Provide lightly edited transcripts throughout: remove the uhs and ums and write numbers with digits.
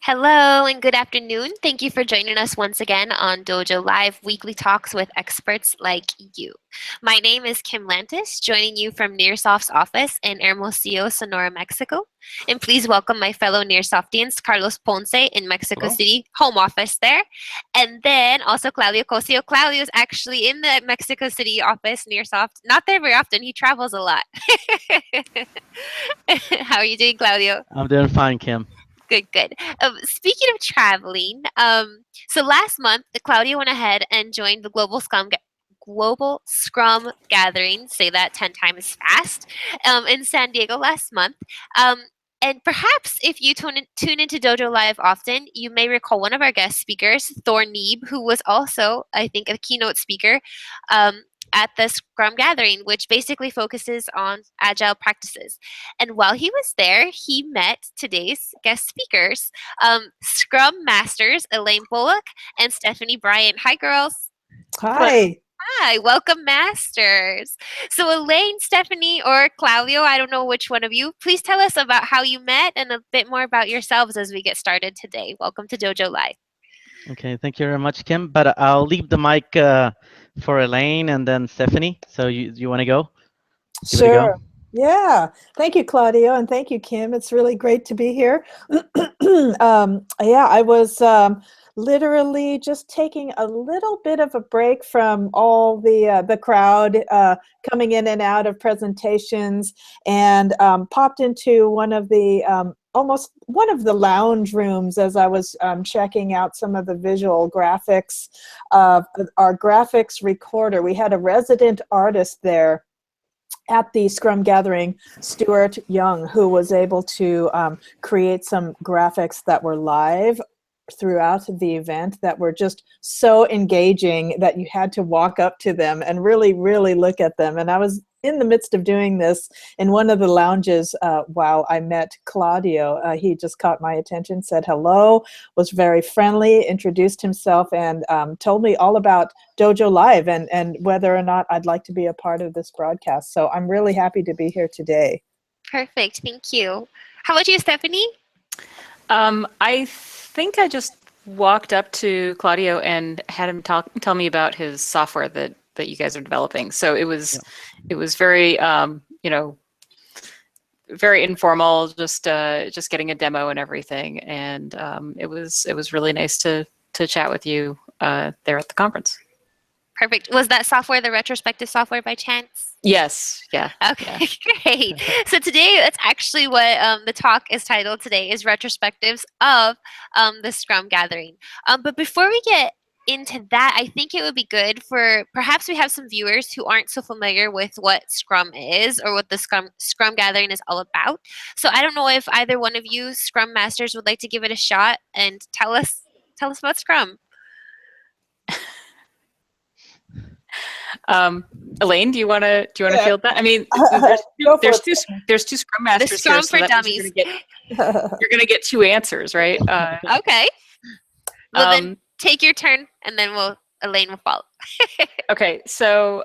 Hello and good afternoon. Thank you for joining us once again on Dojo Live weekly talks with experts like you. My name is Kim Lantis, joining you from Nearsoft's office in Hermosillo, Sonora, Mexico. And please welcome my fellow Nearsoftians, Carlos Ponce in Mexico Hello. City, home office there. And then also Claudio Cosio. Claudio is actually in the Mexico City office, Nearsoft. Not there very often, he travels a lot. How are you doing, Claudio? I'm doing fine, Kim. Good, good. Speaking of traveling, so last month, Claudia went ahead and joined the Global Scrum Gathering. Say that 10 times fast. In San Diego last month. And perhaps if you tune into Dojo Live often, you may recall one of our guest speakers, Thor Neeb, who was also, I think, a keynote speaker um, at the Scrum Gathering, which basically focuses on agile practices. And while he was there, he met today's guest speakers, Scrum Masters Elaine Bulloch and Stephanie Bryant. Hi, girls. Hello. Hi. Hi, welcome, Masters. So, Elaine, Stephanie, or Claudio, I don't know which one of you, please tell us about how you met and a bit more about yourselves as we get started today. Welcome to Dojo Live. Okay, thank you very much, Kim. But I'll leave the mic for Elaine and then Stephanie. So you want to go? Give it a go. Sure. Yeah. Thank you, Claudio, and thank you, Kim. It's really great to be here. Yeah, I was literally just taking a little bit of a break from all the crowd coming in and out of presentations, and popped into one of the almost one of the lounge rooms as I was checking out some of the visual graphics of our graphics recorder. We had a resident artist there at the Scrum Gathering, Stuart Young, who was able to create some graphics that were live throughout the event that were just so engaging that you had to walk up to them and really, really look at them. And I was in the midst of doing this in one of the lounges while I met Claudio. He just caught my attention, said hello, was very friendly, introduced himself, and told me all about Dojo Live and whether or not I'd like to be a part of this broadcast. So I'm really happy to be here today. Perfect. Thank you. How about you, Stephanie? I think I just walked up to Claudio and had him tell me about his software that you guys are developing. So it was very very informal, just getting a demo and everything, and it was really nice to chat with you there at the conference. Perfect. Was that software the retrospective software by chance? Yes. Yeah. Okay, yeah. Great. So today, that's actually what the talk is titled today, is Retrospectives of the Scrum Gathering. But before we get into that, I think it would be good for, perhaps we have some viewers who aren't so familiar with what Scrum is or what the Scrum Gathering is all about. So I don't know if either one of you Scrum Masters would like to give it a shot and tell us about Scrum. Elaine, do you want to field that? I mean, there's two Scrum Masters the Scrum here, so for Dummies. You're gonna get two answers, right? Okay. Well, then take your turn, and then Elaine will follow. Okay, so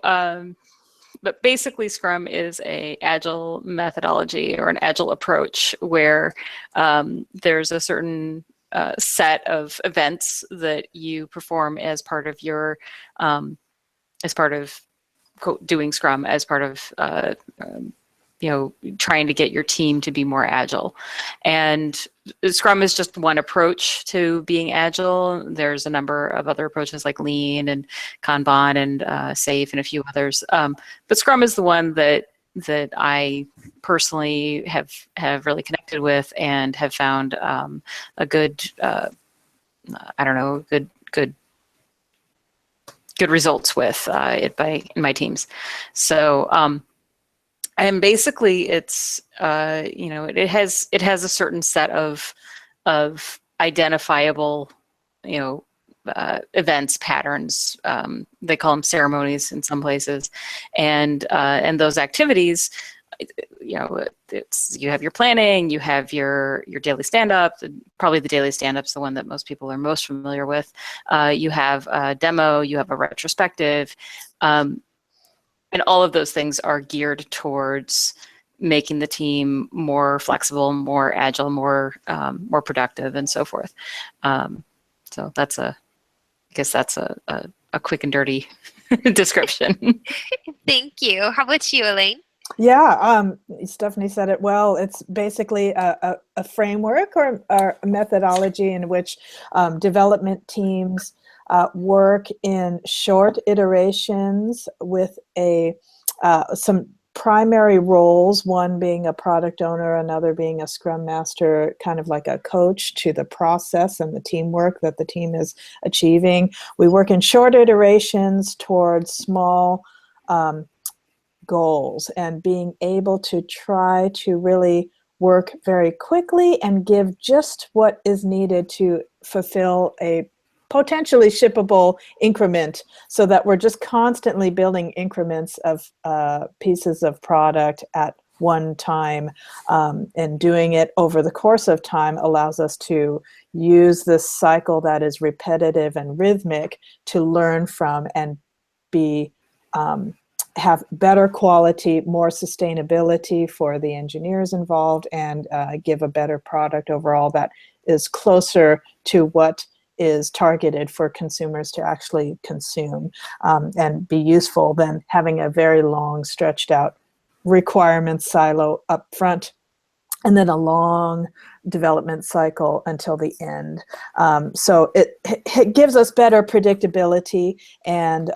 but basically, Scrum is a agile methodology or an agile approach where there's a certain set of events that you perform as part of your doing Scrum, as part of trying to get your team to be more agile. And Scrum is just one approach to being agile. There's a number of other approaches like Lean and Kanban and SAFe and a few others. But Scrum is the one that I personally have really connected with and have found a good, good results with in my teams. So and basically it's it has a certain set of identifiable events, patterns. They call them ceremonies in some places, and those activities, you have your planning, you have your daily stand-up. Probably the daily stand-up's the one that most people are most familiar with. You have a demo, you have a retrospective, and all of those things are geared towards making the team more flexible, more agile, more productive, and so forth. So I guess that's a quick and dirty description. Thank you. How about you, Elaine? Yeah, Stephanie said it well. It's basically a framework or a methodology in which development teams work in short iterations with some primary roles, one being a product owner, another being a Scrum Master, kind of like a coach to the process and the teamwork that the team is achieving. We work in short iterations towards small goals, and being able to try to really work very quickly and give just what is needed to fulfill a potentially shippable increment, so that we're just constantly building increments of pieces of product at one time, and doing it over the course of time allows us to use this cycle that is repetitive and rhythmic to learn from and be have better quality, more sustainability for the engineers involved, and give a better product overall that is closer to what is targeted for consumers to actually consume, and be useful than having a very long stretched out requirements silo up front and then a long development cycle until the end. So it gives us better predictability, and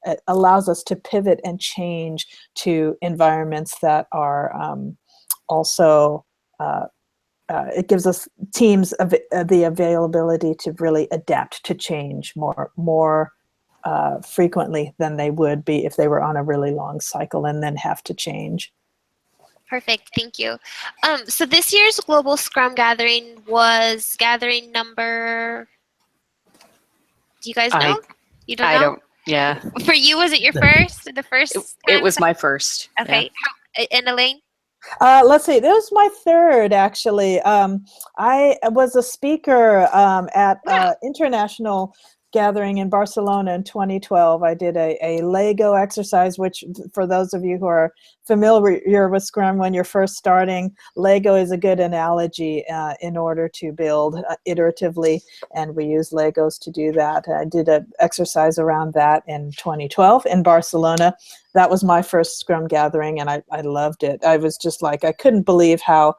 it allows us to pivot and change to environments that are also, it gives us teams the availability to really adapt to change more frequently than they would be if they were on a really long cycle and then have to change. Perfect. Thank you. So this year's Global Scrum Gathering was gathering number. Do you guys know? You don't know? I don't. Yeah. For you, was it your first? The first? It was my first. Okay. Yeah. And Elaine? Let's see. This was my third, actually. I was a speaker at international gathering in Barcelona in 2012. I did a Lego exercise, which for those of you who are familiar with Scrum, when you're first starting, Lego is a good analogy in order to build iteratively, and we use Legos to do that. I did an exercise around that in 2012 in Barcelona. That was my first Scrum gathering, and I loved it. I was just like, I couldn't believe how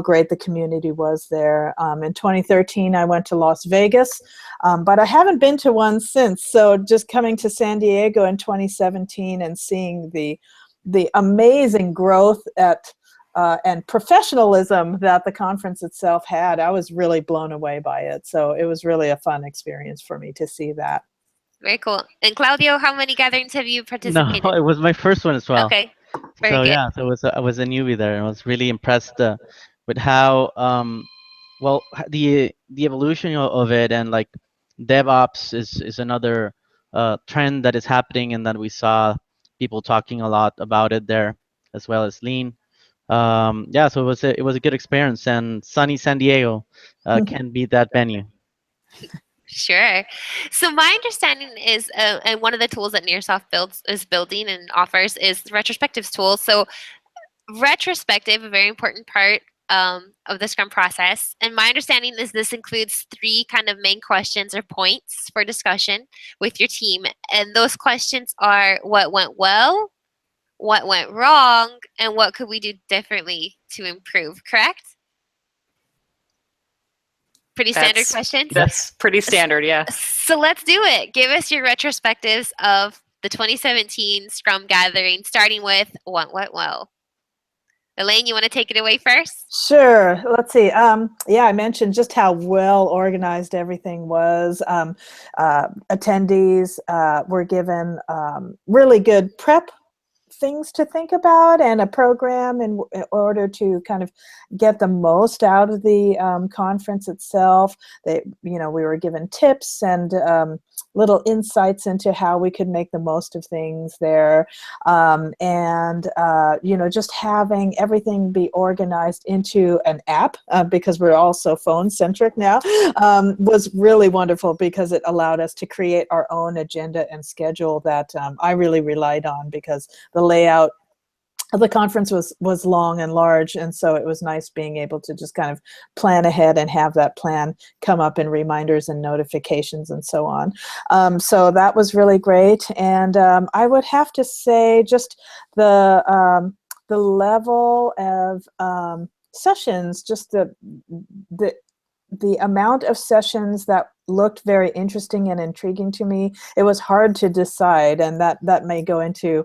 great the community was there. In 2013, I went to Las Vegas, but I haven't been to one since. So just coming to San Diego in 2017 and seeing the amazing growth and professionalism that the conference itself had, I was really blown away by it. So it was really a fun experience for me to see that. Very cool. And Claudio, how many gatherings have you participated No, it was my first one as well. Okay. Very So good. yeah, so I was a newbie there, and I was really impressed with how the evolution of it, and like DevOps is another trend that is happening, and that we saw people talking a lot about it there, as well as Lean. Yeah, so it was a good experience, and sunny San Diego can beat that venue. Sure. So my understanding is, and one of the tools that Nearsoft is building and offers is the Retrospectives tool. So retrospective, a very important part of the Scrum process. And my understanding is this includes 3 kind of main questions or points for discussion with your team. And those questions are: what went well, what went wrong, and what could we do differently to improve, correct? Pretty standard questions? That's pretty standard, yeah. So let's do it. Give us your retrospectives of the 2017 Scrum Gathering, starting with what went well. Elaine, you want to take it away first? Sure. Let's see. Yeah, I mentioned just how well organized everything was. Attendees were given really good prep things to think about and a program in order to kind of get the most out of the conference itself. We were given tips and little insights into how we could make the most of things there. Just having everything be organized into an app, because we're also phone-centric now, was really wonderful, because it allowed us to create our own agenda and schedule that I really relied on, because the layout the conference was long and large, and so it was nice being able to just kind of plan ahead and have that plan come up in reminders and notifications and so on. So that was really great, and I would have to say just the level of sessions, just the amount of sessions that looked very interesting and intriguing to me, it was hard to decide, and that may go into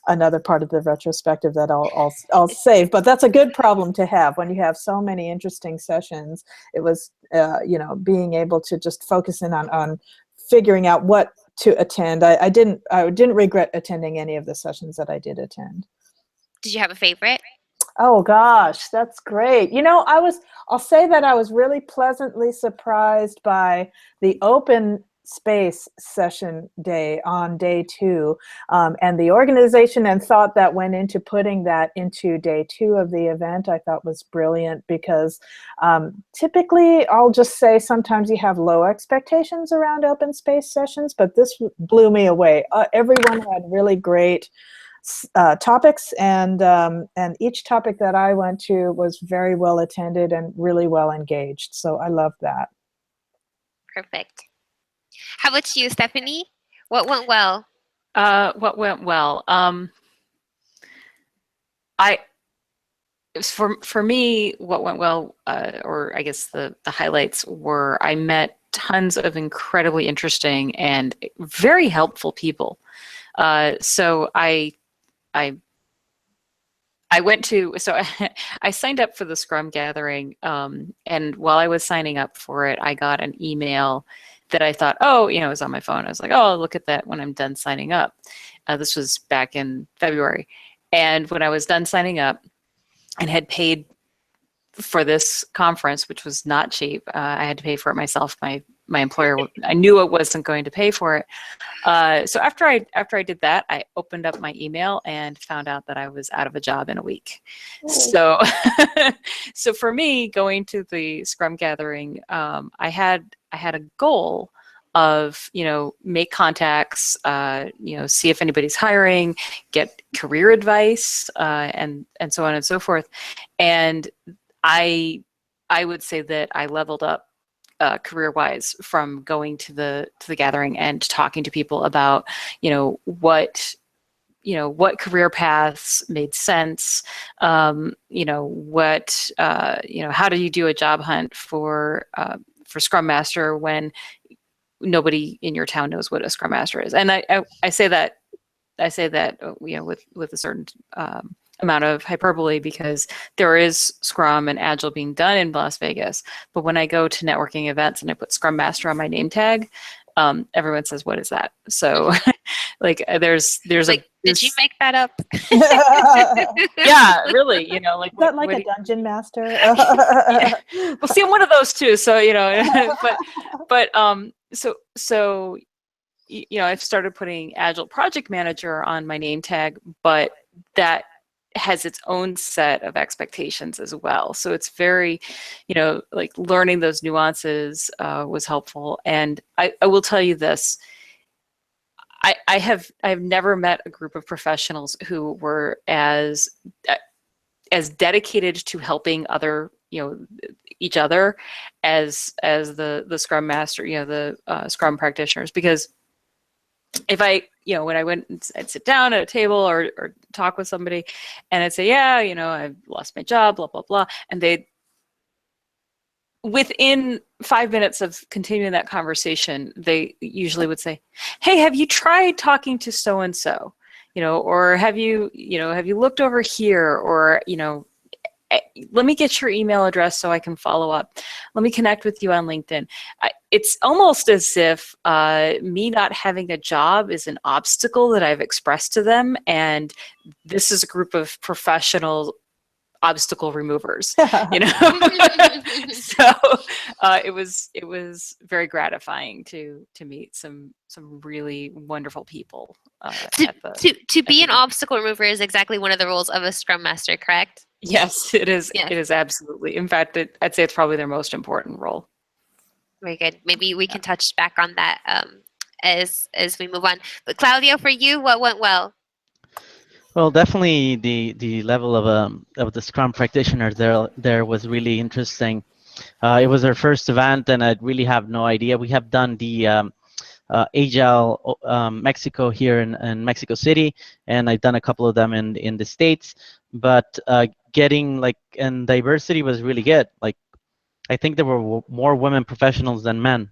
another part of the retrospective that I'll save. But that's a good problem to have when you have so many interesting sessions. It was being able to just focus in on figuring out what to attend. I didn't regret attending any of the sessions that I did attend. Did you have a favorite? Oh gosh, that's great. I'll say that I was really pleasantly surprised by the open space session day on day 2, and the organization and thought that went into putting that into day 2 of the event. I thought was brilliant because typically, I'll just say sometimes you have low expectations around open space sessions, but this blew me away. Everyone had really great topics, and each topic that I went to was very well attended and really well engaged. So I love that. Perfect. How about you, Stephanie? What went well? What went well? For me, what went well, or I guess the highlights were, I met tons of incredibly interesting and very helpful people. So I went to, so I signed up for the Scrum gathering, and while I was signing up for it, I got an email that I thought, it was on my phone. I was like, I'll look at that when I'm done signing up. This was back in February. And when I was done signing up and had paid for this conference, which was not cheap, I had to pay for it myself. My employer, I knew it wasn't going to pay for it. So after I did that, I opened up my email and found out that I was out of a job in a week. So, so for me, going to the Scrum gathering, I had a goal of, make contacts, see if anybody's hiring, get career advice, and so on and so forth. And I would say that I leveled up career-wise from going to the gathering and talking to people about what career paths made sense, what how do you do a job hunt for Scrum Master when nobody in your town knows what a Scrum Master is. And I say that with a certain amount of hyperbole, because there is Scrum and Agile being done in Las Vegas. But when I go to networking events and I put Scrum Master on my name tag, everyone says, "What is that?" So, like, there's like, did you make that up? Yeah, really, Is that like a dungeon master? Yeah. Well, see, I'm one of those too. So but so I've started putting Agile Project Manager on my name tag, but that has its own set of expectations as well. So it's very, like, learning those nuances was helpful. And I will tell you this, I've never met a group of professionals who were as dedicated to helping each other as the Scrum Master, the Scrum practitioners. Because if when I went, I'd sit down at a table or talk with somebody, and I'd say, I've lost my job, blah, blah, blah. And within 5 minutes of continuing that conversation, they usually would say, "Hey, have you tried talking to so-and-so? Or have you looked over here? Or, let me get your email address so I can follow up. Let me connect with you on LinkedIn." It's almost as if me not having a job is an obstacle that I've expressed to them, and this is a group of professional obstacle removers. So it was very gratifying to meet some really wonderful people. To be an obstacle remover is exactly one of the roles of a Scrum Master, correct? Yes, it is. Yes. It is absolutely. In fact, I'd say it's probably their most important role. Very good. Maybe we can touch back on that as we move on. But Claudio, for you, what went well? Well, definitely the level of the Scrum practitioner there was really interesting. It was our first event, and I really have no idea. We have done the Agile Mexico here in Mexico City, and I've done a couple of them in the States. But getting like and diversity was really good. Like I think there were more women professionals than men,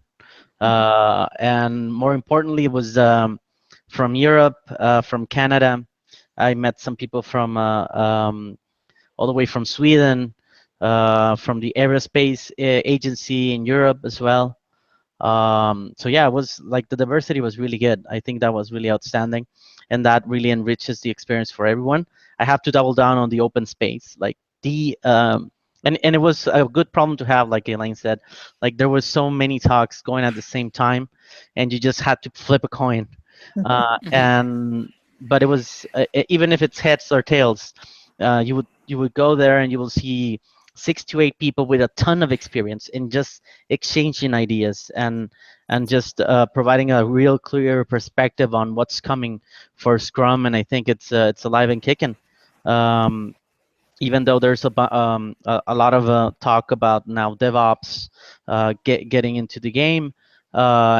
and more importantly, it was from Europe, from Canada. I met some people from all the way from Sweden, from the aerospace agency in Europe as well. So yeah, it was like the diversity was really good. I think that was really outstanding, and that really enriches the experience for everyone. I have to double down on the open space, like the and it was a good problem to have, like Elaine said. Like there was so many talks going at the same time, and you just had to flip a coin. Mhm. And but it was even if it's heads or tails, you would go there and you will see 6 to 8 people with a ton of experience in just exchanging ideas and just providing a real clear perspective on what's coming for Scrum. And I think it's alive and kicking. Um, Even though there's a lot of talk about now DevOps getting into the game,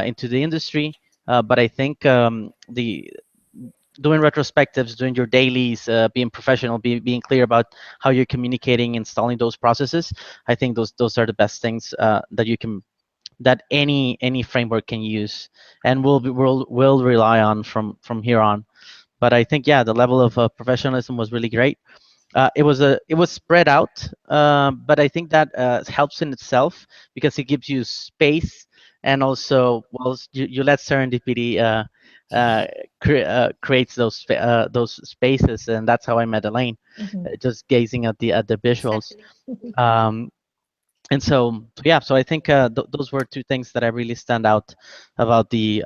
into the industry, but I think the doing retrospectives, doing your dailies, being professional, being clear about how you're communicating, installing those processes. I think those are the best things that any framework can use and will rely on from here on. But I think yeah, the level of professionalism was really great. It was spread out, but I think that helps in itself because it gives you space and also well you let serendipity uh, creates those spaces, and that's how I met Elaine, Mhm. just gazing at the visuals. Stephanie. Um, and so yeah, so I think those were two things that I really stand out about the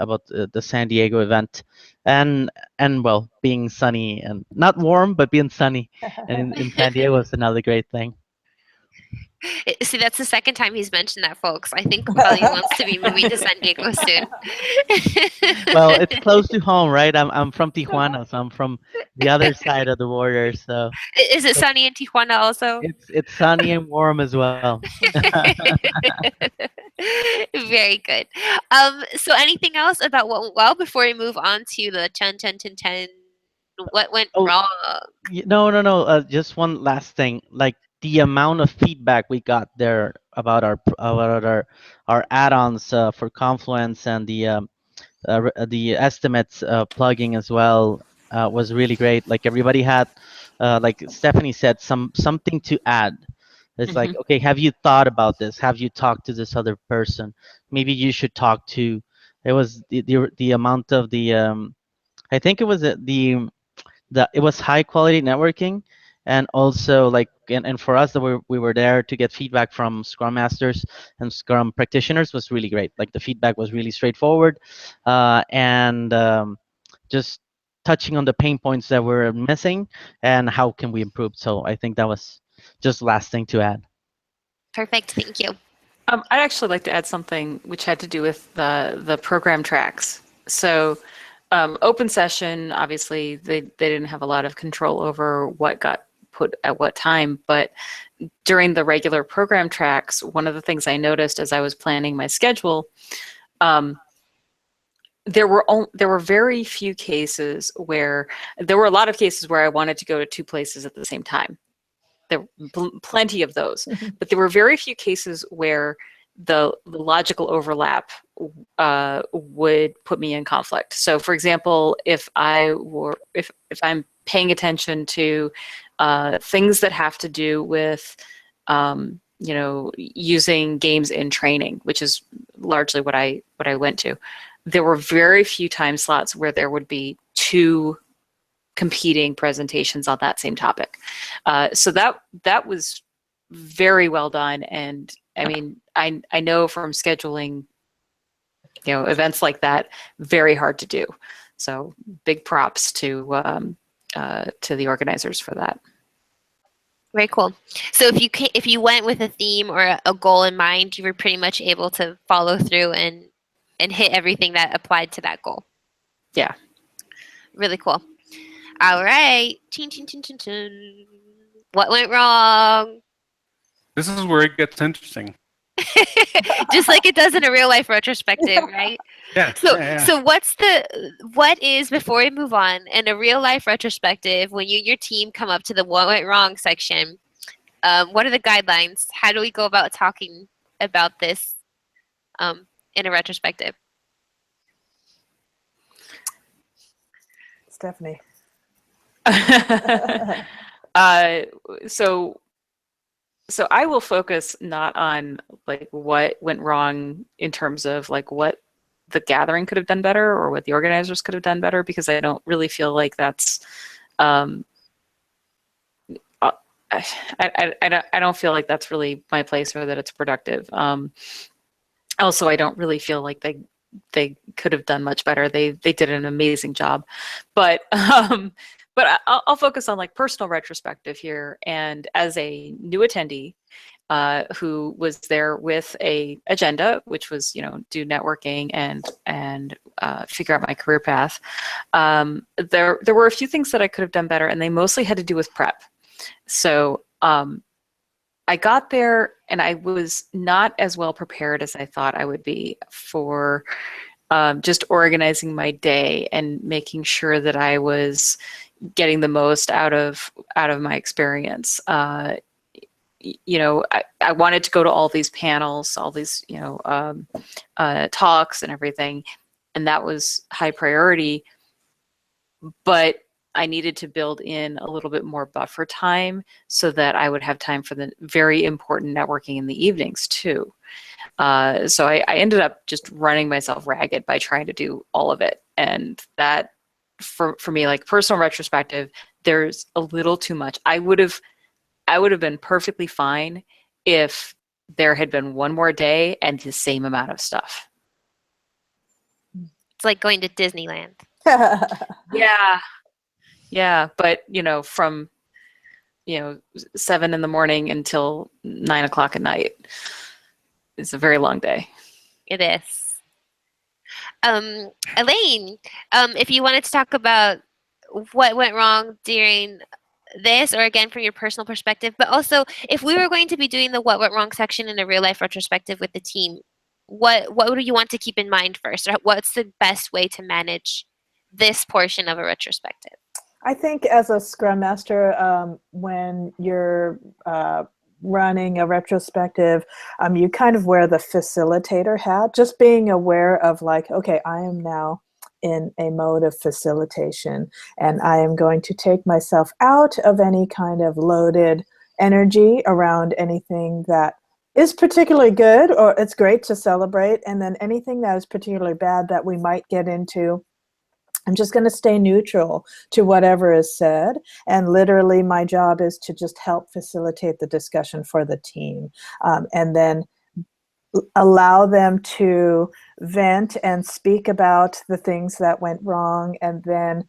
San Diego event, and well, being sunny and not warm but being sunny, and in San Diego was another great thing. See, that's the second time he's mentioned that, folks. I think Claudia wants to be moving to San Diego soon. Well, it's close to home, right? I'm from Tijuana, so I'm from the other side of the border, so Is it it's sunny in Tijuana also? it's sunny and warm as well. Very good. So anything else about what went well before we move on to the 10, 10, 10, 10? What went Oh, wrong? No, no, no. Just one last thing. Like the amount of feedback we got there about our add-ons for Confluence and the estimates plugging as well was really great. Like everybody had, like Stephanie said, something to add. It's like, Mhm. okay, have you thought about this? Have you talked to this other person? Maybe you should talk to. It was the amount of I think it was it was high quality networking, and also like and for us that we were there to get feedback from Scrum masters and Scrum practitioners was really great. Like the feedback was really straightforward, and just touching on the pain points that we're missing and how can we improve. So I think that was just the last thing to add. Perfect. Thank you. I'd actually like to add something which had to do with the program tracks. So, open session, obviously, they didn't have a lot of control over what got put at what time, but during the regular program tracks, one of the things I noticed as I was planning my schedule, um, there were very few cases where there were a lot of cases where I wanted to go to two places at the same time. There were plenty of those, but there were very few cases where the logical overlap would put me in conflict. So, for example, if I'm paying attention to things that have to do with using games in training, which is largely what I went to, there were very few time slots where there would be two competing presentations on that same topic. So that was very well done. And I mean, I know from scheduling, events like that, very hard to do. So big props to the organizers for that. Very cool. So if you went with a theme or a goal in mind, you were pretty much able to follow through and hit everything that applied to that goal. Yeah. Really cool. All right. Chin, chin, chin, chin, chin. What went wrong? This is where it gets interesting. Just like it does in a real life retrospective, right? Yeah. So, yeah, yeah. so what is, before we move on, in a real life retrospective, when you and your team come up to the what went wrong section, what are the guidelines? How do we go about talking about this in a retrospective? Stephanie. So I will focus not on like what went wrong in terms of like what the gathering could have done better or what the organizers could have done better, because I don't really feel like that's I don't feel like that's really my place or that it's productive. Also, I don't really feel like they could have done much better. They did an amazing job, but I'll focus on like personal retrospective here. And as a new attendee who was there with a agenda, which was do networking and figure out my career path, there were a few things that I could have done better, and they mostly had to do with prep. So I got there and I was not as well prepared as I thought I would be for just organizing my day and making sure that I was getting the most out of my experience. I wanted to go to all these panels, all these talks and everything, and that was high priority. But I needed to build in a little bit more buffer time so that I would have time for the very important networking in the evenings too. So I ended up just running myself ragged by trying to do all of it. And that, for me, like personal retrospective, there's a little too much. I would have been perfectly fine if there had been one more day and the same amount of stuff. It's like going to Disneyland. Yeah, but from 7 a.m. until 9 o'clock at night, it's a very long day. It is. Elaine, if you wanted to talk about what went wrong during this, or again from your personal perspective, but also if we were going to be doing the what went wrong section in a real life retrospective with the team, what would you want to keep in mind first, or what's the best way to manage this portion of a retrospective? I think as a Scrum Master, when you're running a retrospective, you kind of wear the facilitator hat, just being aware of like, okay, I am now in a mode of facilitation, and I am going to take myself out of any kind of loaded energy around anything that is particularly good, or it's great to celebrate, and then anything that is particularly bad that we might get into, I'm just going to stay neutral to whatever is said. And literally my job is to just help facilitate the discussion for the team, and then allow them to vent and speak about the things that went wrong, and then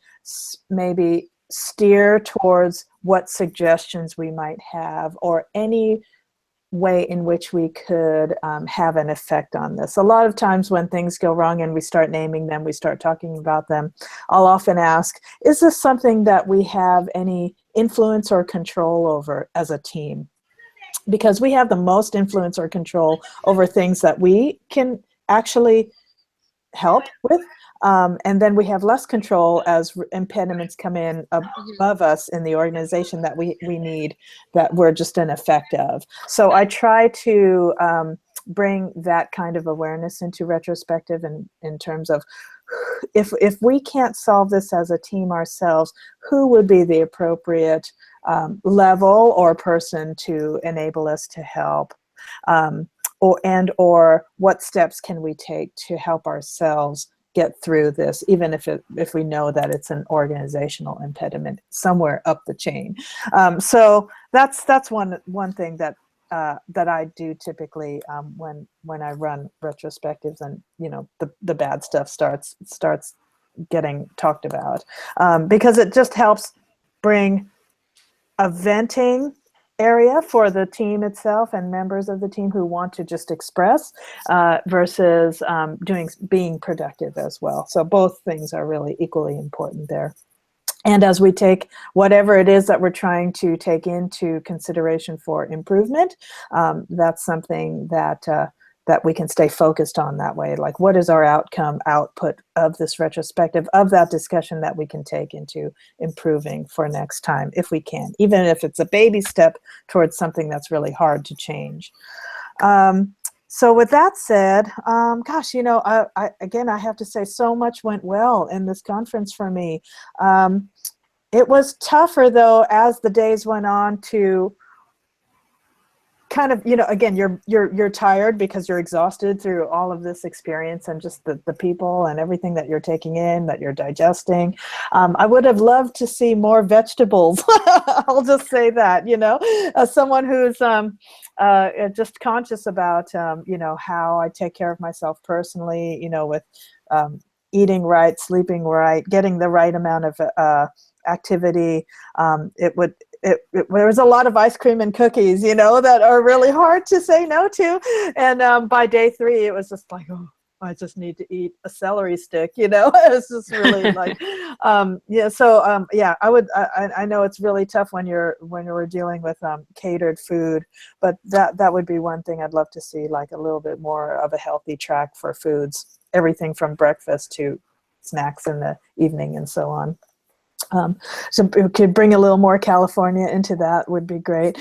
maybe steer towards what suggestions we might have, or any way in which we could have an effect on this. A lot of times when things go wrong and we start naming them, we start talking about them, I'll often ask, is this something that we have any influence or control over as a team? Because we have the most influence or control over things that we can actually help with. And then we have less control as impediments come in above us in the organization that we need, that we're just an effect of. So I try to bring that kind of awareness into retrospective, in terms of if we can't solve this as a team ourselves, who would be the appropriate level or person to enable us to help, or what steps can we take to help ourselves get through this, even if we know that it's an organizational impediment somewhere up the chain. So that's one thing that I do typically when I run retrospectives, and the bad stuff starts getting talked about, because it just helps bring a venting area for the team itself and members of the team who want to just express, versus being productive as well. So both things are really equally important there. And as we take whatever it is that we're trying to take into consideration for improvement, that's something that that we can stay focused on that way. Like, what is our output of this retrospective, of that discussion that we can take into improving for next time, if we can, even if it's a baby step towards something that's really hard to change. So with that said, gosh, you know, again, I have to say so much went well in this conference for me. It was tougher, though, as the days went on, to kind of, you know, again, you're tired because you're exhausted through all of this experience and just the people and everything that you're taking in, that you're digesting. I would have loved to see more vegetables. I'll just say that, you know, as someone who's just conscious about, you know, how I take care of myself personally, you know, with eating right, sleeping right, getting the right amount of activity. There was a lot of ice cream and cookies, you know, that are really hard to say no to. And by day 3, it was just like, oh, I just need to eat a celery stick, you know. It's just really like, yeah. So yeah, I know it's really tough when you're dealing with catered food, but that would be one thing I'd love to see, like a little bit more of a healthy track for foods, everything from breakfast to snacks in the evening and so on. So we could bring a little more California into that would be great.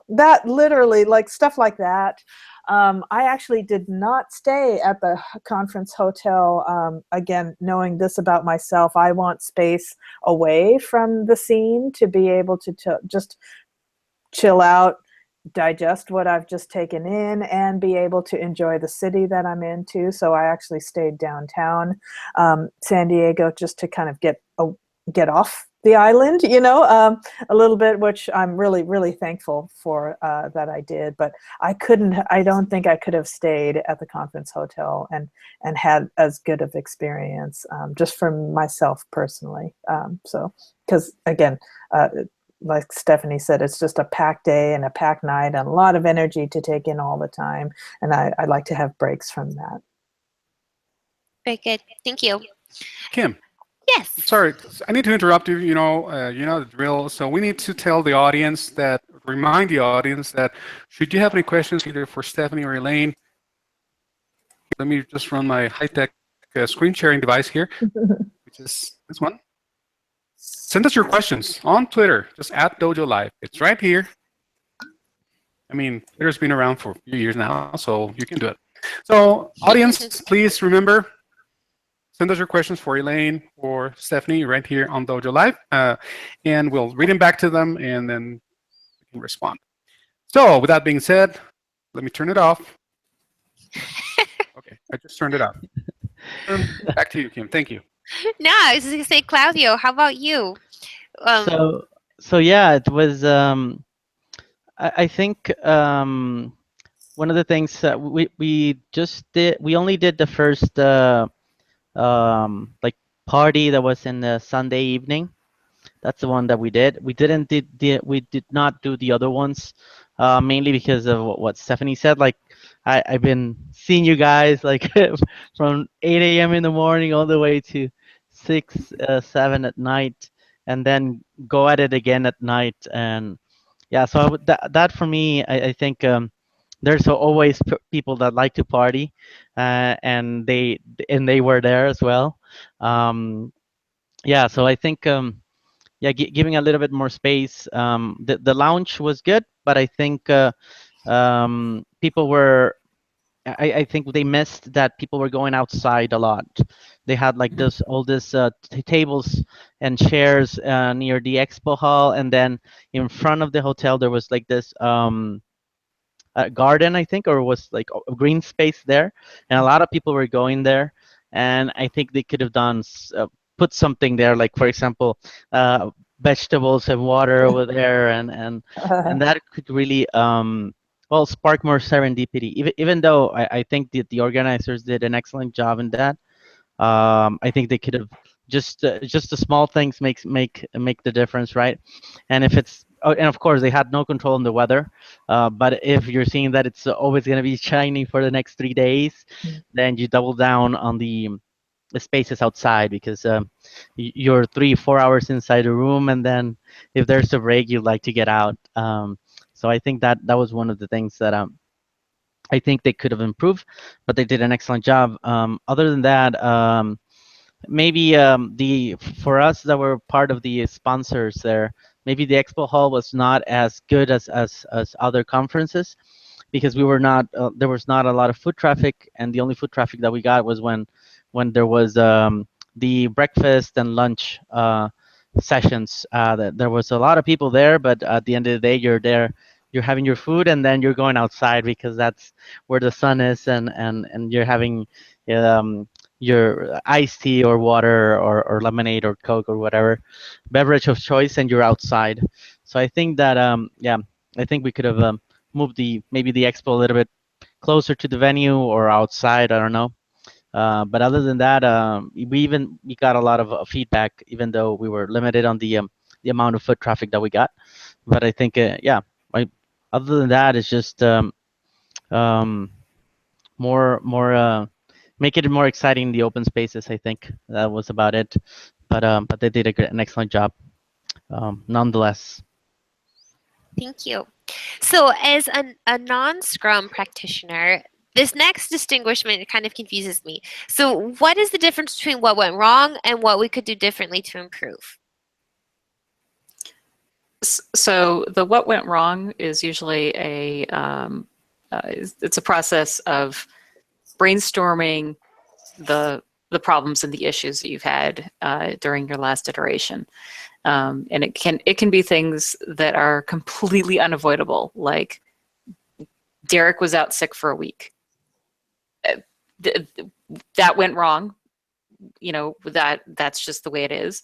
That literally, like stuff like that. I actually did not stay at the conference hotel. Again, knowing this about myself, I want space away from the scene to be able to just chill out, digest what I've just taken in, and be able to enjoy the city that I'm in too. So I actually stayed downtown San Diego just to kind of get off the island, you know, a little bit, which I'm really, really thankful for that I did. But I don't think I could have stayed at the conference hotel and had as good of experience just for myself personally. So, because again, like Stephanie said, it's just a packed day and a packed night and a lot of energy to take in all the time. And I like to have breaks from that. Very good. Thank you. Kim, Yes. sorry, I need to interrupt you. You know the drill. So we need to tell the audience that, remind the audience that, should you have any questions either for Stephanie or Elaine, let me just run my high-tech screen sharing device here, which is this one. Send us your questions on Twitter. Just @DojoLIVE. It's right here. I mean, Twitter's been around for a few years now, so you can do it. So, audience, please remember, send us your questions for Elaine or Stephanie right here on DojoLIVE, and we'll read them back to them, and then we can respond. So, with that being said, let me turn it off. Okay, I just turned it off. Back to you, Kim. Thank you. No, I was just gonna say, Claudio, how about you? So yeah, it was. I think one of the things we just did. We only did the first like party that was in the Sunday evening. That's the one that we did. We did not do the other ones, mainly because of what Stephanie said. Like I've been seeing you guys like from 8 a.m. in the morning all the way to 6, 7 at night, and then go at it again at night. And yeah, so that for me, I think there's always people that like to party, and they were there as well. Yeah, so I think yeah, giving a little bit more space. The lounge was good, but I think people were. I think they missed that people were going outside a lot. They had like all this tables and chairs near the expo hall, and then in front of the hotel there was like this garden, I think, or was like a green space there, and a lot of people were going there. And I think they could have done put something there, like for example, vegetables and water over there, and that could really well spark more serendipity. Even though I think that the organizers did an excellent job in that. I think they could have just the small things make the difference, right? And if it's and of course they had no control on the weather, but if you're seeing that it's always going to be shining for the next 3 days, then you double down on the spaces outside, because you're 3-4 hours inside a room, and then if there's a break, you like to get out. So I think that was one of the things that I think they could have improved, but they did an excellent job. Other than that, maybe the for us that were part of the sponsors there, maybe the expo hall was not as good as other conferences, because we were not there was not a lot of foot traffic, and the only foot traffic that we got was when there was the breakfast and lunch sessions. That there was a lot of people there, but at the end of the day, you're there, you're having your food, and then you're going outside because that's where the sun is, and you're having um, your iced tea or water or lemonade or Coke or whatever beverage of choice, and you're outside. So I think that yeah, I think we could have moved maybe the expo a little bit closer to the venue or outside. I don't know. But other than that, we got a lot of feedback, even though we were limited on the amount of foot traffic that we got. But I think yeah, other than that, it's just um, more make it more exciting in the open spaces. I think that was about it. But they did an excellent job, nonetheless. Thank you. So, as a non-Scrum practitioner, this next distinguishment kind of confuses me. So, what is the difference between what went wrong and what we could do differently to improve? So the what went wrong is usually it's a process of brainstorming the problems and the issues that you've had during your last iteration. And it can be things that are completely unavoidable, like Derek was out sick for a week. That went wrong. You know, that's just the way it is.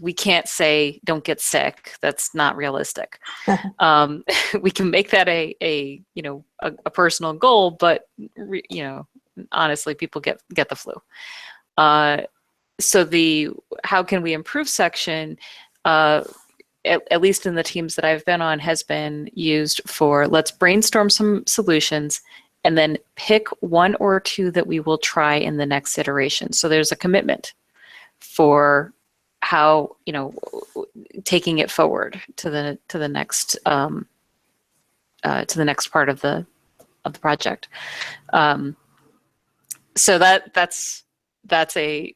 We can't say don't get sick. That's not realistic. We can make that a personal goal, but honestly, people get the flu. So the how can we improve section, at least in the teams that I've been on, has been used for let's brainstorm some solutions and then pick one or two that we will try in the next iteration. So there's a commitment for how, taking it forward to the next part of the project. So that's a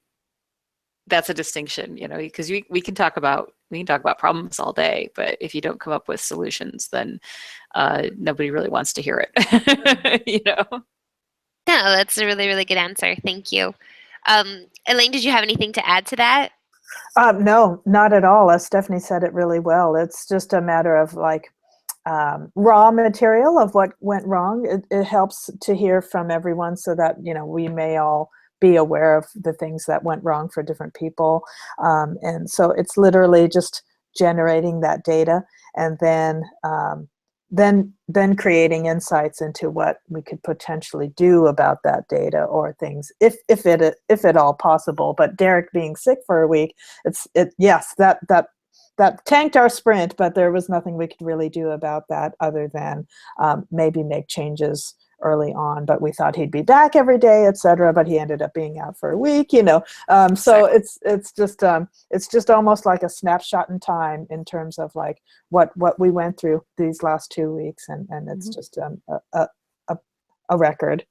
distinction, because we can talk about problems all day, but if you don't come up with solutions, then nobody really wants to hear it. No, that's a really, really good answer. Thank you. Elaine, did you have anything to add to that? No, not at all. As Stephanie said it really well. It's just a matter of raw material of what went wrong. It helps to hear from everyone so that, we may all be aware of the things that went wrong for different people. And so it's literally just generating that data and then creating insights into what we could potentially do about that data or things, if at all possible. But Derek being sick for a week, yes, that tanked our sprint, but there was nothing we could really do about that other than maybe make changes early on. But we thought he'd be back every day, etc. But he ended up being out for a week, So it's just almost like a snapshot in time in terms of like what we went through these last 2 weeks, and it's just a record.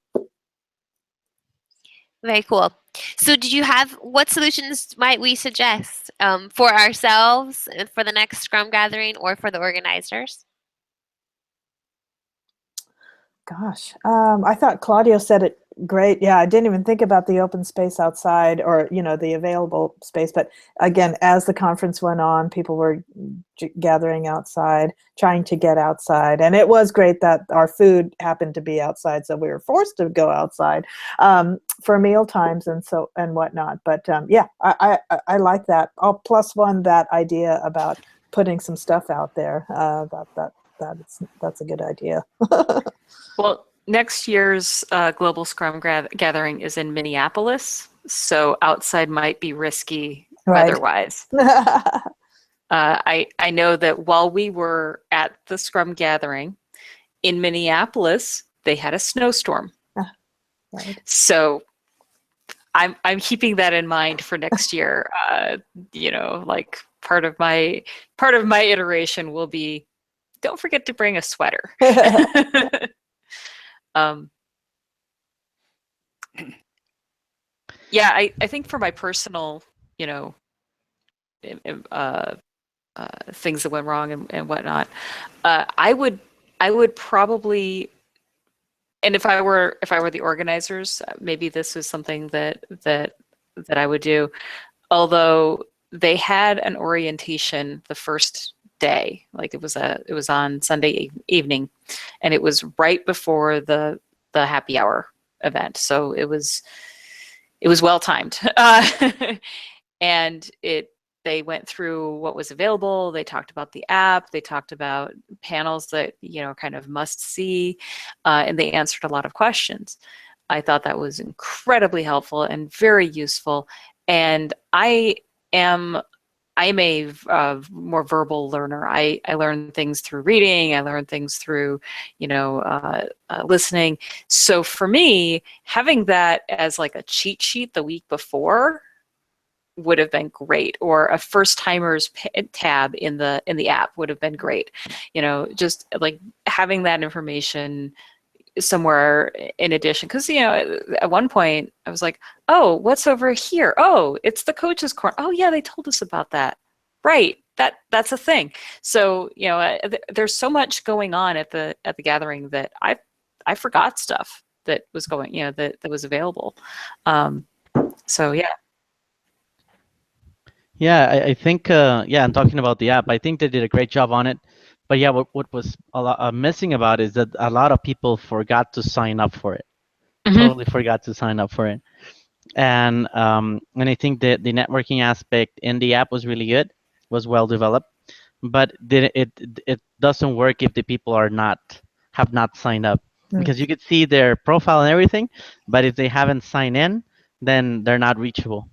Very cool. So what solutions might we suggest for ourselves, for the next Scrum gathering, or for the organizers? Gosh, I thought Claudio said it great. Yeah, I didn't even think about the open space outside or, the available space. But again, as the conference went on, people were gathering outside, trying to get outside. And it was great that our food happened to be outside. So we were forced to go outside for meal times and whatnot. But yeah, I like that. I'll plus one that idea about putting some stuff out there. That's a good idea. Well, next year's Global Scrum Gathering is in Minneapolis, so outside might be risky weather-wise. I know that while we were at the Scrum Gathering in Minneapolis, they had a snowstorm. Right. So I'm keeping that in mind for next year. Like part of my iteration will be, don't forget to bring a sweater. Yeah, I think for my personal, things that went wrong and whatnot, I would probably, and if I were the organizers, maybe this is something that I would do. Although they had an orientation the first day, like it was on Sunday evening, and it was right before the happy hour event, so it was well timed. And they went through what was available. They talked about the app. They talked about panels that, kind of must see, and they answered a lot of questions. I thought that was incredibly helpful and very useful. And I'm a more verbal learner. I learn things through reading. I learn things through, listening. So for me, having that as like a cheat sheet the week before would have been great, or a first timers tab in the app would have been great. Just like having that information somewhere in addition, because at one point I was like, oh, what's over here? Oh, it's the coach's corner. Oh yeah, they told us about that. Right, that's a thing. So there's so much going on at the gathering that I forgot stuff that was going, that was available. So yeah. Yeah, I think, and talking about the app, I think they did a great job on it. But yeah, what was a lot missing about is that a lot of people forgot to sign up for it. Mm-hmm. Totally forgot to sign up for it. And I think the networking aspect in the app was really good, was well developed. But it doesn't work if the people have not signed up, because you could see their profile and everything, but if they haven't signed in, then they're not reachable.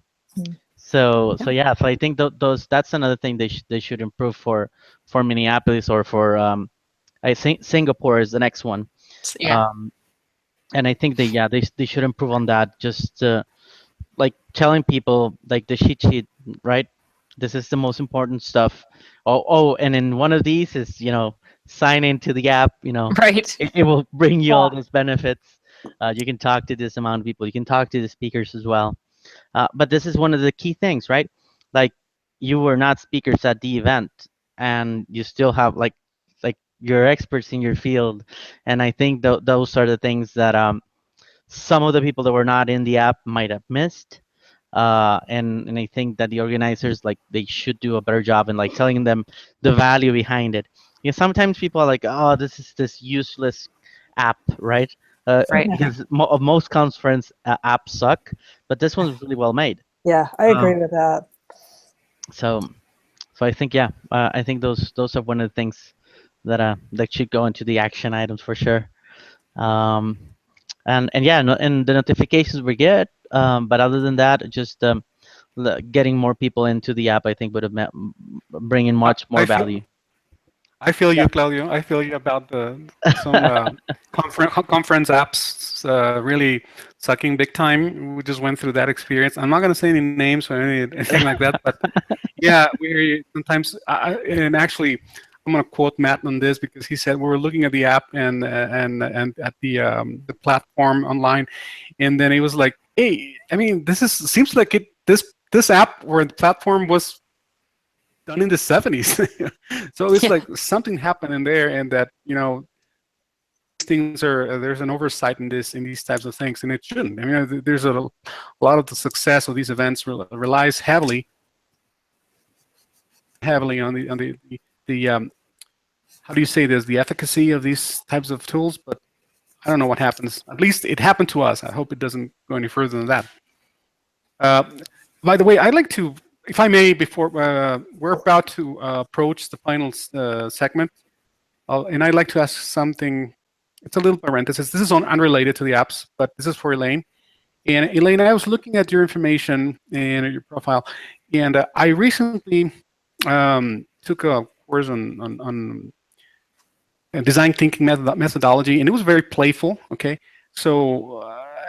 So I think that's another thing they should improve for Minneapolis, or for I think Singapore is the next one. Yeah. And I think they should improve on that. Just like telling people, like the cheat sheet, right? This is the most important stuff. And in one of these is, sign into the app. Right. It will bring you all those benefits. You can talk to this amount of people. You can talk to the speakers as well. But this is one of the key things, right? Like, you were not speakers at the event, and you still have like you're experts in your field, and I think those are the things that some of the people that were not in the app might have missed. And I think that the organizers, like, they should do a better job in like telling them the value behind it. Sometimes people are like, oh, this is this useless app, right? Right. Because most conference apps suck, but this one's really well made. Yeah, I agree with that. So I think, I think those are one of the things that should go into the action items for sure. And the notifications were good, but other than that, just getting more people into the app, I think would have bringing much more value. I feel you, Claudio. I feel you about some conference apps really sucking big time. We just went through that experience. I'm not going to say any names or anything like that, but yeah, we sometimes. And actually, I'm going to quote Matt on this, because he said we were looking at the app and at the platform online, and then he was like, "Hey, I mean, seems like this app or the platform was done in the 70s." So it's like something happened in there, and that things there's an oversight in these types of things, and it shouldn't. I mean, there's a lot of the success of these events relies heavily on the how do you say this, the efficacy of these types of tools. But I don't know what happens. At least it happened to us. I hope it doesn't go any further than that. By the way, I'd like to, if I may, before we're about to approach the final segment, and I'd like to ask something. It's a little parenthesis. This is unrelated to the apps, but this is for Elaine. And Elaine, I was looking at your information and your profile, and I recently took a course on design thinking methodology, and it was very playful. Okay, so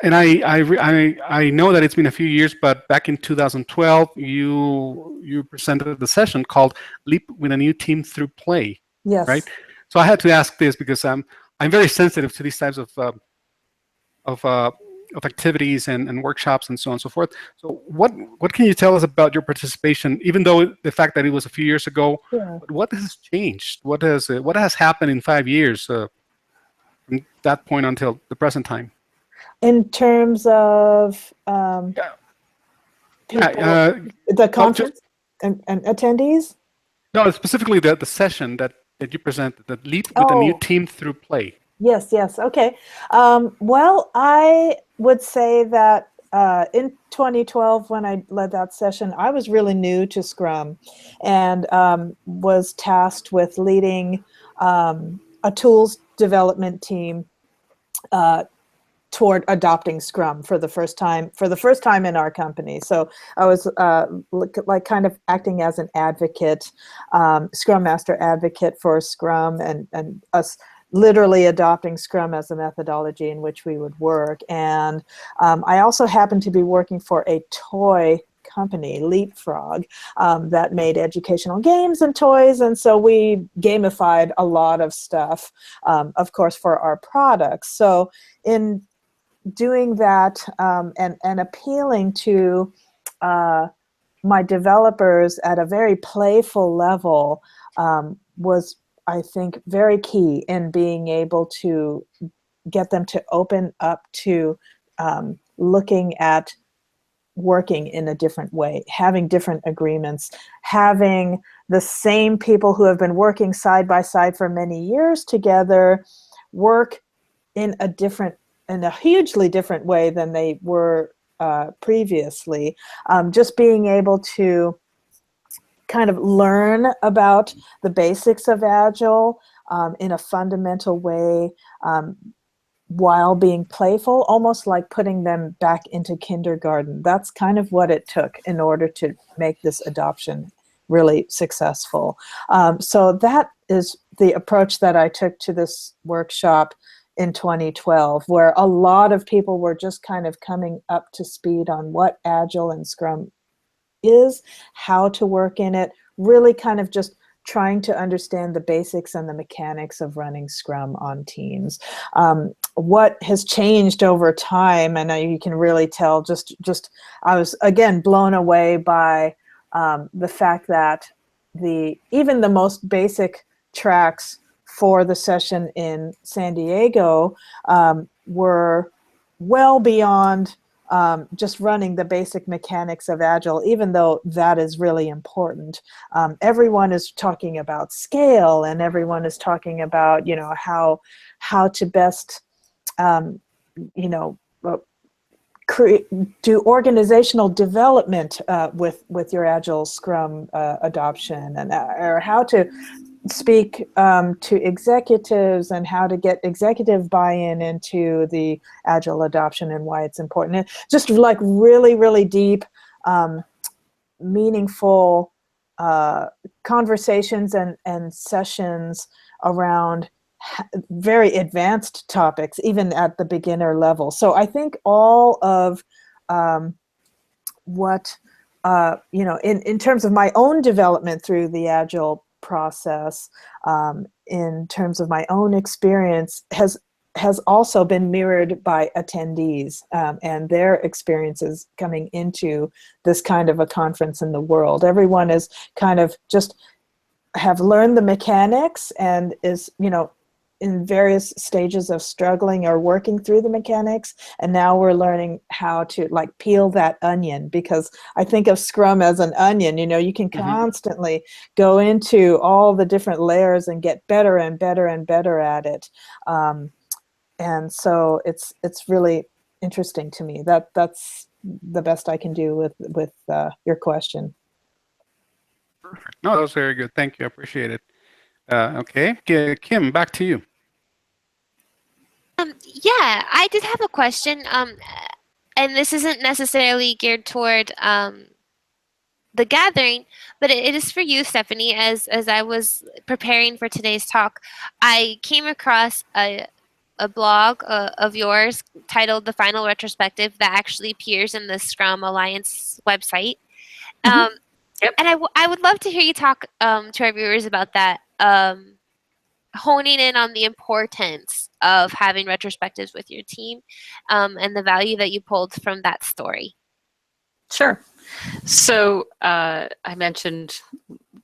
And I know that it's been a few years, but back in 2012, you presented the session called "Leap with a New Team Through Play," right? Yes. So I had to ask this because I'm very sensitive to these types of uh, of activities and workshops and so on and so forth. So what can you tell us about your participation? Even though the fact that it was a few years ago, Yeah. but what has changed? What has happened in 5 years from that point until the present time? In terms of Yeah, people, yeah. the Well, just conference and attendees. no, specifically the session that you presented, that leap with a new Oh, team through play. yes, yes. Okay. Well, I would say that in 2012, when I led that session, I was really new to Scrum and was tasked with leading a tools development team uh, toward adopting Scrum for the first time in our company. So I was like kind of acting as an advocate, Scrum Master advocate for Scrum, and us literally adopting Scrum as a methodology in which we would work. And I also happened to be working for a toy company, Leapfrog, that made educational games and toys. And so we gamified a lot of stuff, of course, for our products. So in doing that and appealing to my developers at a very playful level was, I think, very key in being able to get them to open up to looking at working in a different way, having different agreements, having the same people who have been working side by side for many years together work in a hugely different way than they were previously. Just being able to kind of learn about the basics of Agile in a fundamental way, while being playful, almost like putting them back into kindergarten. That's kind of what it took in order to make this adoption really successful. So that is the approach that I took to this workshop in 2012, where a lot of people were just kind of coming up to speed on what Agile and Scrum is, how to work in it, really kind of just trying to understand the basics and the mechanics of running Scrum on teams. What has changed over time, and you can really tell, just I was again blown away by the fact that even the most basic tracks for the session in San Diego were well beyond just running the basic mechanics of Agile, even though that is really important. Everyone is talking about scale, and everyone is talking about, how to best, do organizational development with your Agile Scrum adoption, and or how to speak to executives and how to get executive buy-in into the Agile adoption and why it's important. And just like really, really deep, meaningful conversations and sessions around very advanced topics, even at the beginner level. So I think all of what, in terms of my own development through the Agile process, in terms of my own experience, has also been mirrored by attendees and their experiences coming into this kind of a conference in the world. Everyone is kind of just have learned the mechanics and is, in various stages of struggling or working through the mechanics, and now we're learning how to peel that onion, because I think of Scrum as an onion. You can constantly go into all the different layers and get better and better and better at it, and so it's really interesting to me. That's the best I can do with your question. Perfect. No, that was very good. Thank you. I appreciate it. Okay, Kim, back to you. Yeah, I did have a question. And this isn't necessarily geared toward the gathering, but it is for you, Stephanie. As I was preparing for today's talk, I came across a blog of yours titled "The Final Retrospective" that actually appears in the Scrum Alliance website. Mhm. Yep. And I would love to hear you talk to our viewers about that, honing in on the importance of having retrospectives with your team, and the value that you pulled from that story. Sure. So I mentioned,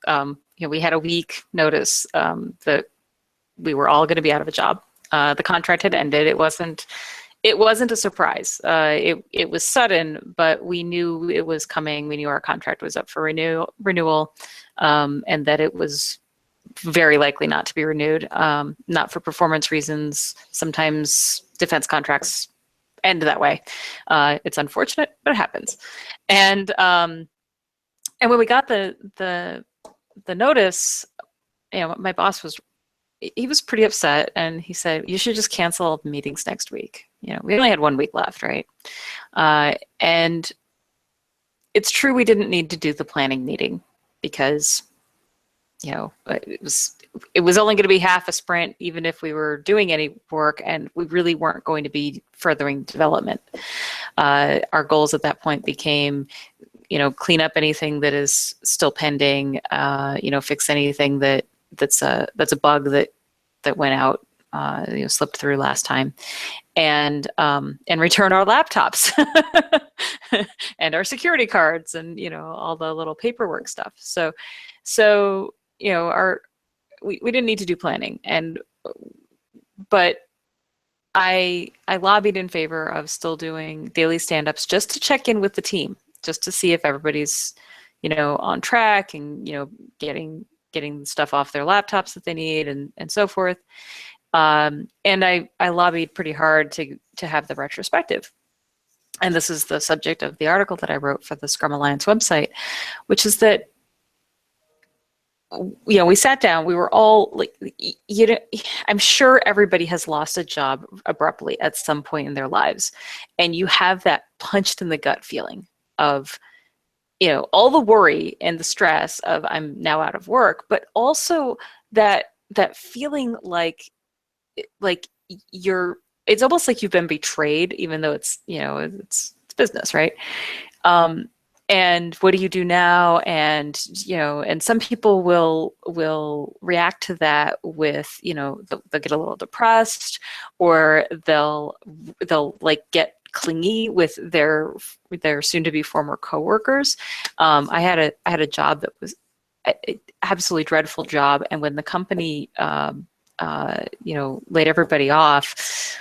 we had a week notice that we were all going to be out of a job. The contract had ended. It wasn't a surprise. It was sudden, but we knew it was coming. We knew our contract was up for renewal, and that it was very likely not to be renewed, not for performance reasons. Sometimes defense contracts end that way. It's unfortunate, but it happens. And when we got the notice, my boss was pretty upset, and he said, "You should just cancel all the meetings next week." We only had 1 week left, right? And it's true we didn't need to do the planning meeting because it was only going to be half a sprint, even if we were doing any work, and we really weren't going to be furthering development. Our goals at that point became, clean up anything that is still pending, fix anything that's a bug that went out, slipped through last time, and return our laptops and our security cards and all the little paperwork stuff. So we didn't need to do planning, but I lobbied in favor of still doing daily stand-ups just to check in with the team, just to see if everybody's on track and getting stuff off their laptops that they need and so forth. And I lobbied pretty hard to have the retrospective. And this is the subject of the article that I wrote for the Scrum Alliance website, which is that we sat down, we were all like, I'm sure everybody has lost a job abruptly at some point in their lives. And you have that punched in the gut feeling of, all the worry and the stress of I'm now out of work, but also that feeling like it's almost like you've been betrayed, even though it's business, right? And what do you do now? And and some people will react to that with they'll get a little depressed, or they'll like get clingy with their soon-to-be former coworkers. I had a job that was an absolutely dreadful job, and when the company laid everybody off,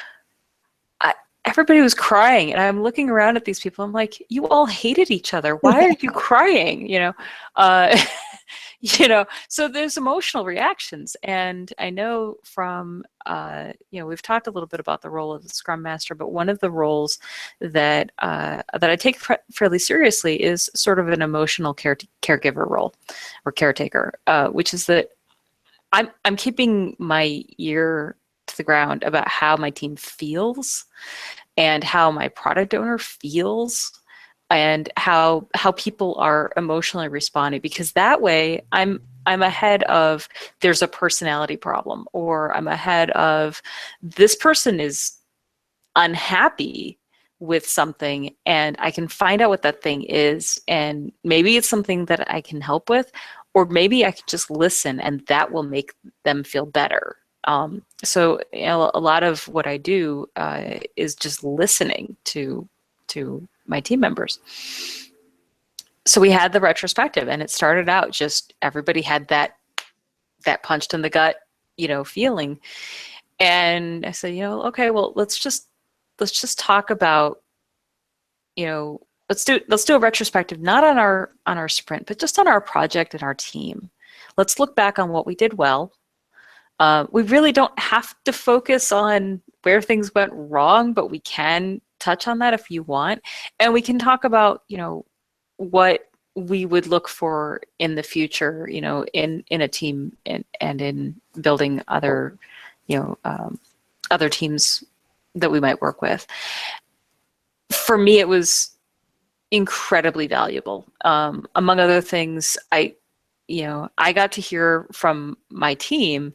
everybody was crying, and I'm looking around at these people. I'm like, you all hated each other. Why are you crying? So there's emotional reactions. And I know from, we've talked a little bit about the role of the Scrum Master, but one of the roles that I take fairly seriously is sort of an emotional caregiver role, or caretaker, which is that I'm keeping my ear to the ground about how my team feels and how my product owner feels and how people are emotionally responding, because that way I'm ahead of there's a personality problem, or I'm ahead of this person is unhappy with something, and I can find out what that thing is, and maybe it's something that I can help with, or maybe I can just listen and that will make them feel better. So a lot of what I do is just listening to my team members. So we had the retrospective, and it started out just everybody had that punched in the gut, feeling. And I said, okay, well, let's just talk about, let's do a retrospective, not on our sprint, but just on our project and our team. Let's look back on what we did well. We really don't have to focus on where things went wrong, but we can touch on that if you want. And we can talk about, what we would look for in the future, in a team and in building other, other teams that we might work with. For me, it was incredibly valuable. Among other things, I got to hear from my team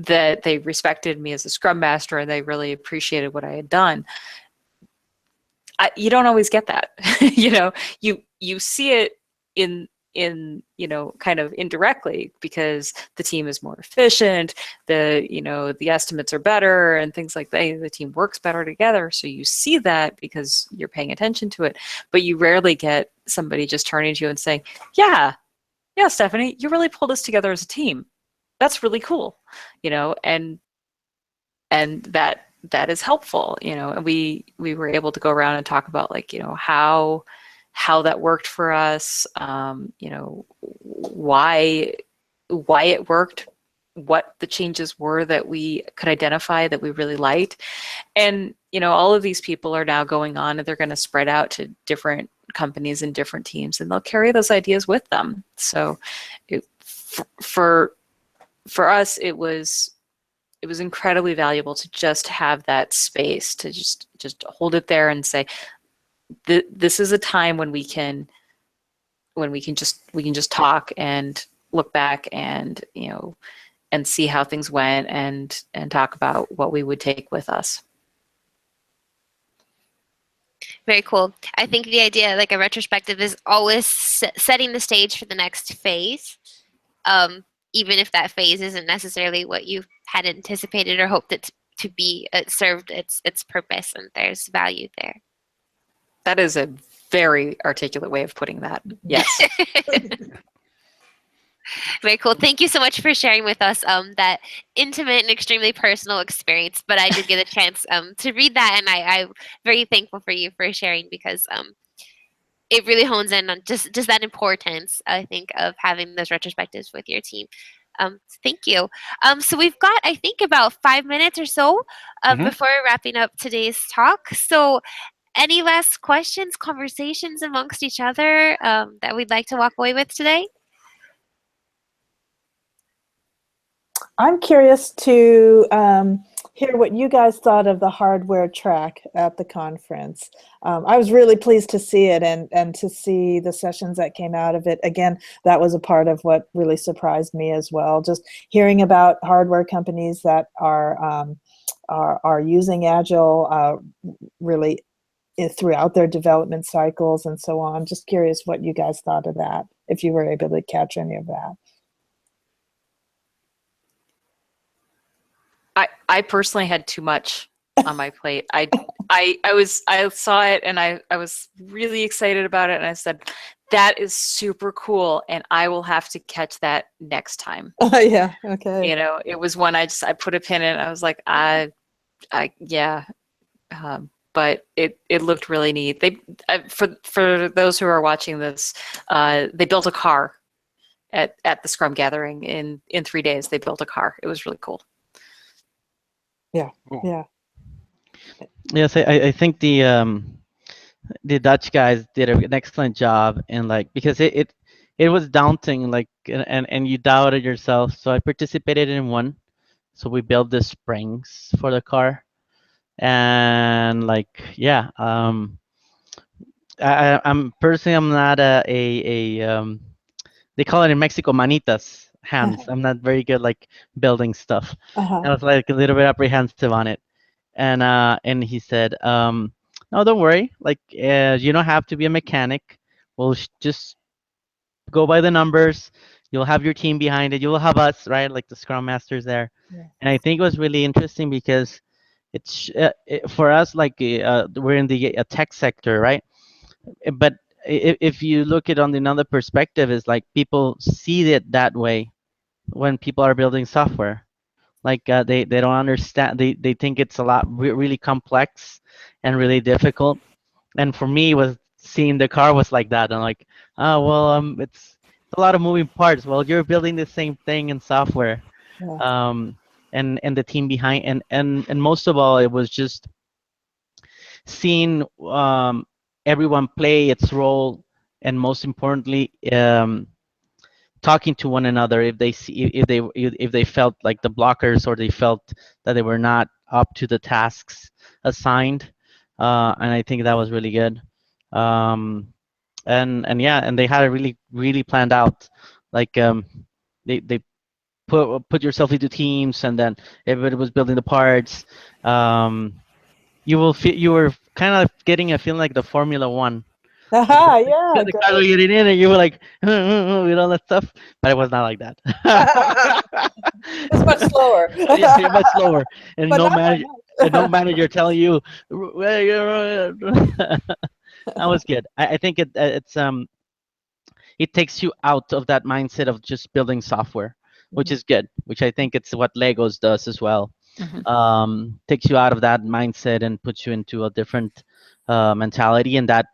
that they respected me as a Scrum Master and they really appreciated what I had done. You don't always get that. You see it in kind of indirectly, because the team is more efficient, the estimates are better and things like that. The team works better together. So you see that because you're paying attention to it, but you rarely get somebody just turning to you and saying, yeah, Stephanie, you really pulled us together as a team. That's really cool. And that is helpful, and we were able to go around and talk about how that worked for us, why it worked, what the changes were that we could identify that we really liked. And all of these people are now going on and they're going to spread out to different companies and different teams, and they'll carry those ideas with them. So for us, it was incredibly valuable to just have that space to just hold it there and say, this is a time when we can just talk and look back and and see how things went and talk about what we would take with us. Very cool. I think the idea, like a retrospective, is always setting the stage for the next phase, even if that phase isn't necessarily what you had anticipated or hoped it to be. It served its purpose, and there's value there. That is a very articulate way of putting that. Yes. Very cool. Thank you so much for sharing with us that intimate and extremely personal experience. But I did get a chance to read that, and I'm very thankful for you for sharing, because it really hones in on just that importance, I think, of having those retrospectives with your team. Thank you. So we've got, I think, about 5 minutes or so before wrapping up today's talk. So any last questions, conversations amongst each other that we'd like to walk away with today? I'm curious to hear what you guys thought of the hardware track at the conference. I was really pleased to see it and to see the sessions that came out of it. Again, that was a part of what really surprised me as well. Just hearing about hardware companies that are using Agile really throughout their development cycles and so on. Just curious what you guys thought of that, if you were able to catch any of that. I personally had too much on my plate. I saw it and I was really excited about it, and I said, that is super cool, and I will have to catch that next time. Yeah, okay. It was one I put a pin in. I was like, yeah. But it looked really neat. They for those who are watching this, they built a car at the Scrum gathering in 3 days. They built a car. It was really cool. Yeah, Cool. yeah. Yes, I think the Dutch guys did an excellent job, and because it was daunting, and you doubted yourself. So I participated in one. So we built the springs for the car, and I'm personally, I'm not a they call it in Mexico manitas, hands. I'm not very good building stuff. I was a little bit apprehensive on it, and he said, no, don't worry, you don't have to be a mechanic. We'll just go by the numbers. You'll have your team behind it. You'll have us, right, like the Scrum Masters there. Yeah. And I think it was really interesting because it's for us, we're in the tech sector, right? But if you look at it on another perspective, is people see it that way when people are building software. They don't understand. They think it's a lot really complex and really difficult. And for me, was seeing the car was like that. I'm like, oh well, it's a lot of moving parts. Well, you're building the same thing in software. Yeah. And the team behind, and most of all, it was just seeing everyone play its role, and most importantly, talking to one another if they felt like the blockers, or they felt that they were not up to the tasks assigned, and I think that was really good. And yeah, and they had it really planned out. They put yourself into teams, and then everybody was building the parts. You will feel you were kind of getting a feeling like the Formula One. Aha, yeah, The cars were getting in, and you were like with all that stuff, but it was not like that. it's much slower. Yeah, you're much slower, and But no not manager, that and no much. manager telling you where you're. That was good. I think it takes you out of that mindset of just building software, which is good. Which I think it's what Legos does as well. Mhm. Takes you out of that mindset and puts you into a different mentality, and that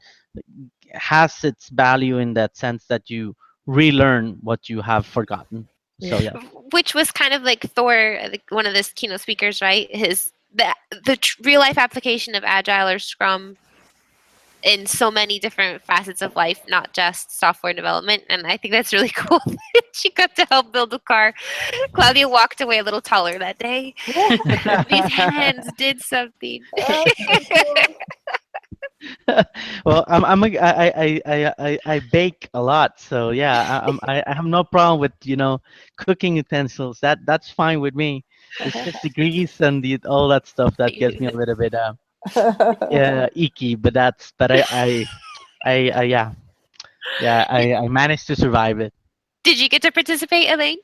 has its value in that sense that you relearn what you have forgotten. So yeah. Which was kind of like Thor, like one of the keynote speakers, right? The real life application of Agile or Scrum in so many different facets of life, not just software development. And I think that's really cool that she got to help build a car. Claudia walked away a little taller that day. These hands did something. Oh, so cool. Well, I bake a lot, so yeah, I have no problem with cooking utensils. That's fine with me. It's just the grease and the all that stuff that gets me a little bit icky. But yeah, I managed to survive it. Did you get to participate, Elaine?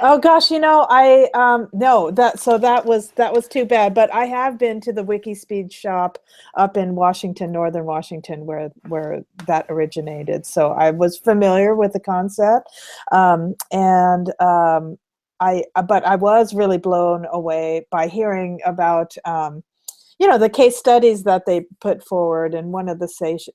Oh gosh, I no, that was too bad. But I have been to the WikiSpeed shop up in Washington, northern Washington, where that originated. So I was familiar with the concept, and but I was really blown away by hearing about the case studies that they put forward. In one of the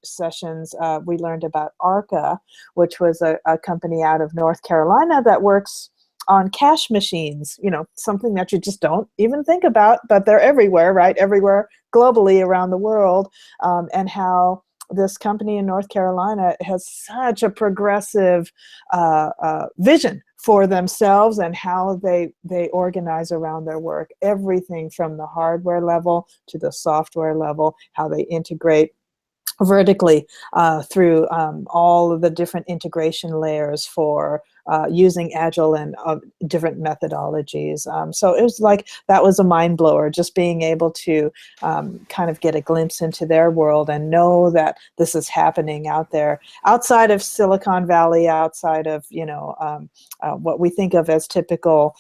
sessions, we learned about ARCA, which was a company out of North Carolina that works on cash machines, something that you just don't even think about, but they're everywhere, right? Everywhere globally around the world, and how this company in North Carolina has such a progressive vision for themselves and how they organize around their work. Everything from the hardware level to the software level, how they integrate vertically through all of the different integration layers for using Agile and different methodologies. So it was like, that was a mind blower, just being able to kind of get a glimpse into their world and know that this is happening out there, outside of Silicon Valley, outside of, what we think of as typical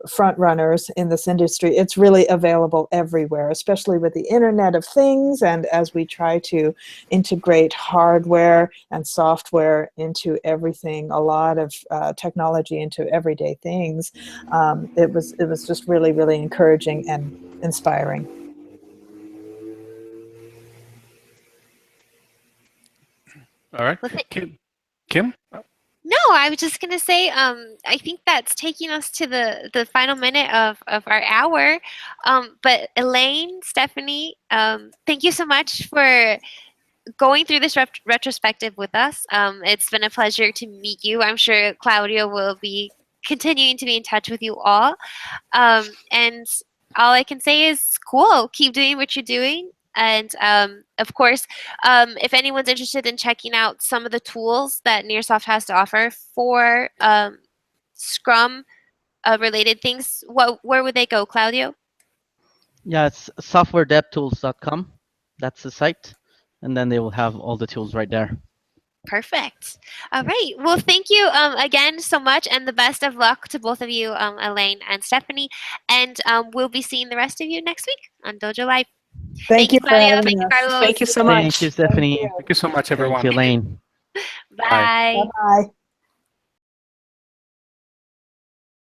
front runners in this industry. It's really available everywhere, especially with the Internet of Things. And as we try to integrate hardware and software into everything, a lot of technology into everyday things, it was just really, really encouraging and inspiring. All right. Kim? No, I was just gonna say, I think that's taking us to the final minute of our hour. But Elaine, Stephanie, thank you so much for going through this retrospective with us. It's been a pleasure to meet you. I'm sure Claudio will be continuing to be in touch with you all. And all I can say is, cool. Keep doing what you're doing. And of course, if anyone's interested in checking out some of the tools that Nearsoft has to offer for Scrum related things, where would they go, Claudio? Yeah, it's softwaredevtools.com. That's the site, and then they will have all the tools right there. Perfect. All right. Well, thank you again so much, and the best of luck to both of you, Elaine and Stephanie. And we'll be seeing the rest of you next week on Dojo Live. Thank you for Claudio. having Thank you, us. Carlos. Thank you so Thank much. you, Stephanie. Thank Thank you so much, Thank everyone. you, Lane. Bye. Bye-bye.